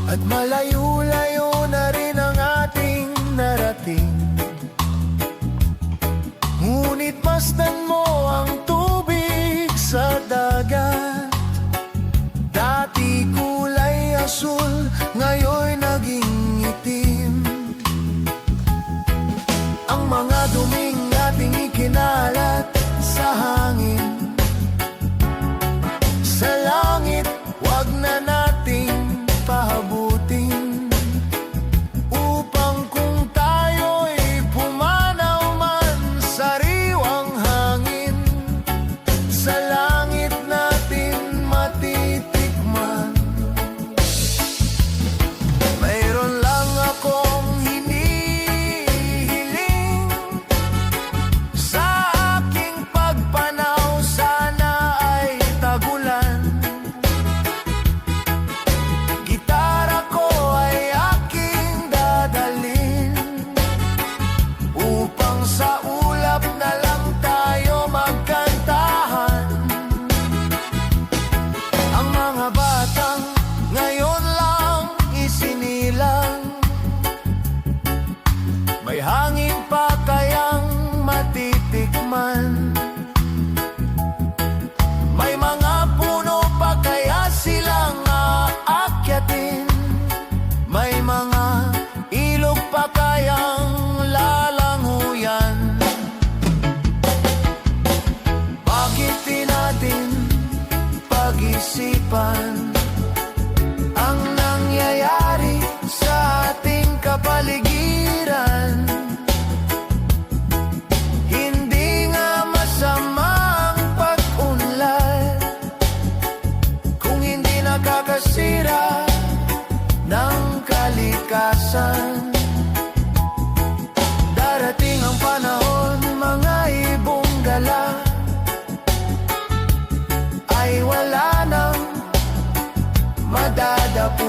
At malayo-layo na rin ang ating narating. Ngunit masdan mo ang tubig sa dagat. Dati kulay asul, ngayon naging itim. Ang mga duming ating ikinalat sa hangin. Sa langit, wag na nating pahabutin, upang kung tayo'y pumanaw man sa sariwang hangin, sa langit natin matitikman. Mayroon lang akong hinihiling, sa aking pagpanaw sana ay tagulan. Gitara ko ay aking dadalhin, upang sa ulap na lang tayo magkantahan. Ang mga batang ngayon lang isinilang, may hangin pa kayang matitikman? May mga puno pa kaya silang aakyatin? May mga ilog pa kayang lalanguyan? Bakit di natin pag-isipan ang nangyayari sa ating kapaligiran? Hindi nga masama ang pag-unlad kung hindi nakakasira ng kalikasan. Darating ang panahon, mga ibong gala ay wala nang madadapuan.